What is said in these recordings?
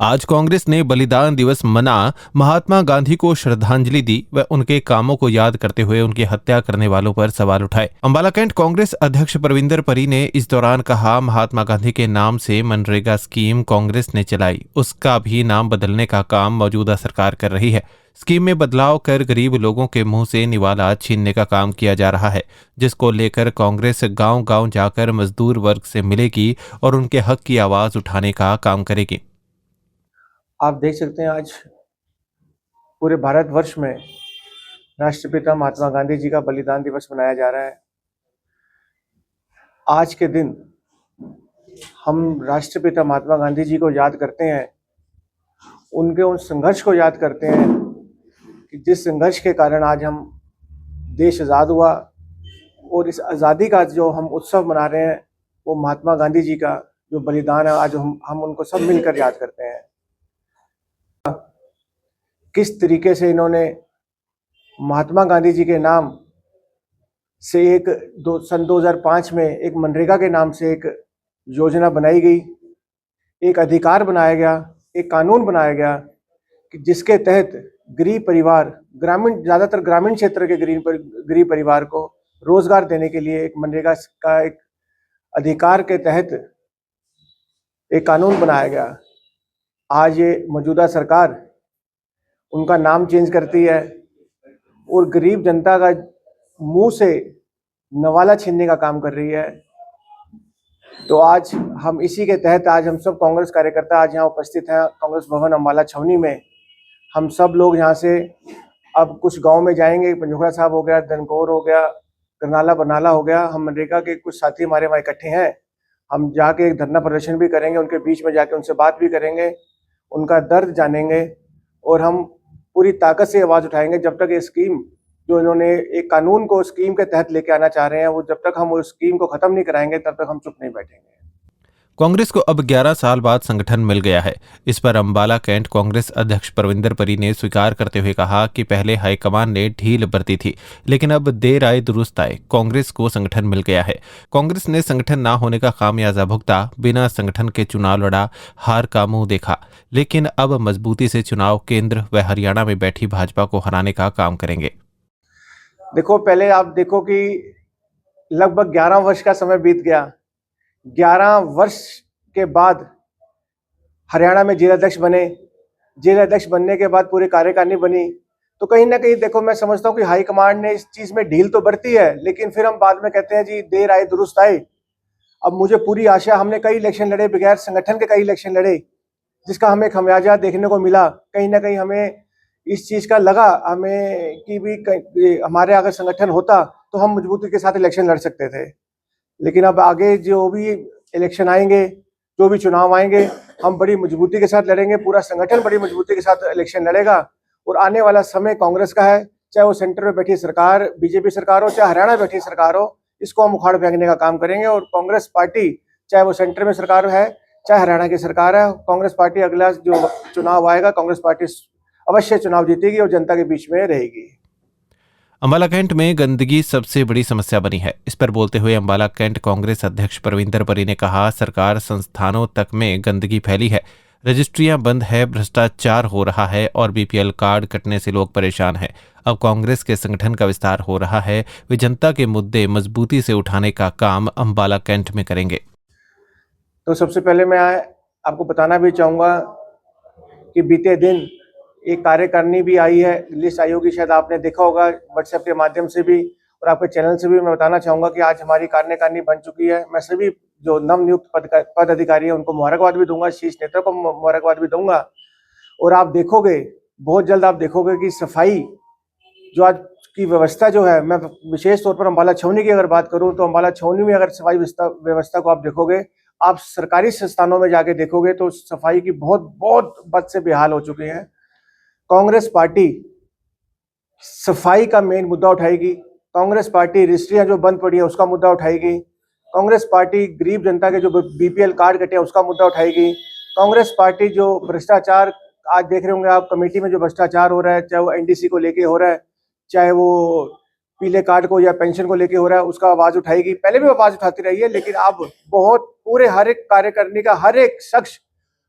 आज कांग्रेस ने बलिदान दिवस मना महात्मा गांधी को श्रद्धांजलि दी व उनके कामों को याद करते हुए उनकी हत्या करने वालों पर सवाल उठाए। अंबाला कैंट कांग्रेस अध्यक्ष परविंदर परी ने इस दौरान कहा, महात्मा गांधी के नाम से मनरेगा स्कीम कांग्रेस ने चलाई, उसका भी नाम बदलने का काम मौजूदा सरकार कर रही है। स्कीम में बदलाव कर गरीब लोगों के मुंह से निवाला छीनने का काम किया जा रहा है, जिसको लेकर कांग्रेस गांव-गांव जाकर मजदूर वर्ग से मिलेगी और उनके हक की आवाज उठाने का काम करेगी। आप देख सकते हैं आज पूरे भारतवर्ष में राष्ट्रपिता महात्मा गांधी जी का बलिदान दिवस मनाया जा रहा है। आज के दिन हम राष्ट्रपिता महात्मा गांधी जी को याद करते हैं, उनके उन संघर्ष को याद करते हैं कि जिस संघर्ष के कारण आज हम देश आज़ाद हुआ, और इस आज़ादी का जो हम उत्सव मना रहे हैं वो महात्मा गांधी जी का जो बलिदान है, आज हम उनको सब मिलकर याद करते हैं। किस तरीके से इन्होंने महात्मा गांधी जी के नाम से सन 2005 में एक मनरेगा के नाम से एक योजना बनाई गई, एक अधिकार बनाया गया, एक कानून बनाया गया कि जिसके तहत गरीब परिवार, ज़्यादातर ग्रामीण क्षेत्र के गरीब परिवार को रोजगार देने के लिए एक मनरेगा का एक अधिकार के तहत एक कानून बनाया गया। आज ये मौजूदा सरकार उनका नाम चेंज करती है और गरीब जनता का मुंह से नवाला छीनने का काम कर रही है। तो आज हम इसी के तहत आज हम सब कांग्रेस कार्यकर्ता आज यहाँ उपस्थित हैं कांग्रेस भवन अम्बाला छावनी में। हम सब लोग यहाँ से अब कुछ गांव में जाएंगे, पंजोखड़ा साहब हो गया, दनकौर हो गया, करनाला बरनाला हो गया। हम मनरेगा के कुछ साथी हमारे वहाँ इकट्ठे हैं, हम जाके एक धरना प्रदर्शन भी करेंगे, उनके बीच में जाके उनसे बात भी करेंगे, उनका दर्द जानेंगे और हम पूरी ताकत से आवाज उठाएंगे जब तक ये स्कीम जो इन्होंने एक कानून को स्कीम के तहत लेके आना चाह रहे हैं, वो जब तक हम उस स्कीम को खत्म नहीं कराएंगे तब तक हम चुप नहीं बैठेंगे। कांग्रेस को अब 11 साल बाद संगठन मिल गया है। इस पर अंबाला कैंट कांग्रेस अध्यक्ष परविंदर परी ने स्वीकार करते हुए कहा कि पहले हाईकमान ने ढील बरती थी, लेकिन अब देर आए दुरुस्त आए, कांग्रेस को संगठन मिल गया है। कांग्रेस ने संगठन ना होने का खामियाजा भुगता, बिना संगठन के चुनाव लड़ा, हार का मुंह देखा, लेकिन अब मजबूती से चुनाव केंद्र व हरियाणा में बैठी भाजपा को हराने का काम करेंगे। देखो, पहले आप देखो कि लगभग 11 वर्ष का समय बीत गया। 11 वर्ष के बाद हरियाणा में जिलाध्यक्ष बने, जिलाध्यक्ष बनने के बाद पूरी कार्यकारिणी बनी। तो कहीं ना कहीं देखो, मैं समझता हूँ कि हाईकमांड ने इस चीज में ढील तो बरती है, लेकिन फिर हम बाद में कहते हैं जी देर आए दुरुस्त आए। अब मुझे पूरी आशा, हमने कई इलेक्शन लड़े, बगैर संगठन के कई इलेक्शन लड़े, जिसका हमें खामियाजा देखने को मिला। कहीं ना कहीं हमें इस चीज का लगा हमें कि भी हमारे अगर संगठन होता तो हम मजबूती के साथ इलेक्शन लड़ सकते थे। लेकिन अब आगे जो भी इलेक्शन आएंगे, जो भी चुनाव आएंगे, हम बड़ी मजबूती के साथ लड़ेंगे, पूरा संगठन बड़ी मजबूती के साथ इलेक्शन लड़ेगा। और आने वाला समय कांग्रेस का है, चाहे वो सेंटर में बैठी सरकार बीजेपी सरकार हो, चाहे हरियाणा में बैठी सरकार हो, इसको हम उखाड़ फेंकने का काम करेंगे। और कांग्रेस पार्टी, चाहे वो सेंटर में सरकार है चाहे हरियाणा की सरकार है, कांग्रेस पार्टी अगला जो चुनाव आएगा, कांग्रेस पार्टी अवश्य चुनाव जीतेगी और जनता के बीच में रहेगी। अंबाला कैंट में गंदगी सबसे बड़ी समस्या बनी है। इस पर बोलते हुए अंबाला कैंट कांग्रेस अध्यक्ष परविंदर परी ने कहा, सरकार संस्थानों तक में गंदगी फैली है, रजिस्ट्रियां बंद है, भ्रष्टाचार हो रहा है और बीपीएल कार्ड कटने से लोग परेशान हैं। अब कांग्रेस के संगठन का विस्तार हो रहा है, वे जनता के मुद्दे मजबूती से उठाने का काम अंबाला कैंट में करेंगे। तो सबसे पहले मैं आपको बताना भी चाहूँगा कि बीते दिन एक कार्यकारिणी भी आई है, लिस्ट आई होगी, शायद आपने देखा होगा व्हाट्सएप के माध्यम से भी और आपके चैनल से भी। मैं बताना चाहूँगा कि आज हमारी कार्यकारिणी बन चुकी है। मैं सभी जो नवनियुक्त पद अधिकारी हैं उनको मुबारकबाद भी दूंगा, शीर्ष नेता को मुबारकबाद भी दूंगा। और आप देखोगे, बहुत जल्द आप देखोगे कि सफाई जो आज की व्यवस्था जो है, मैं विशेष तौर पर अम्बाला छावनी की अगर बात करूँ तो अम्बाला छावनी में अगर सफाई व्यवस्था को आप देखोगे, आप सरकारी संस्थानों में जाके देखोगे तो सफाई की बहुत बहुत बद से बेहाल हो चुकी है। कांग्रेस पार्टी सफाई का मेन मुद्दा उठाएगी, कांग्रेस पार्टी रजिस्ट्रियां जो बंद पड़ी है उसका मुद्दा उठाएगी, कांग्रेस पार्टी गरीब जनता के जो बीपीएल कार्ड कटे हैं उसका मुद्दा उठाएगी, कांग्रेस पार्टी जो भ्रष्टाचार आज देख रहे होंगे आप, कमेटी में जो भ्रष्टाचार हो रहा है, चाहे वो एनडीसी को लेके हो रहा है, चाहे वो पीले कार्ड को या पेंशन को लेके हो रहा है, उसका आवाज उठाएगी। पहले भी आवाज उठाती रही है, लेकिन अब बहुत पूरे हर एक कार्यकारिणी का हर एक शख्स,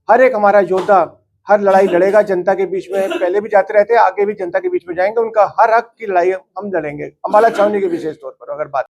हर एक हमारा योद्धा हर लड़ाई लड़ेगा जनता के बीच में, पहले भी जाते रहते हैं, आगे भी जनता के बीच में जाएंगे, उनका हर हक की लड़ाई हम लड़ेंगे अम्बाला छावनी के विशेष तौर पर अगर बात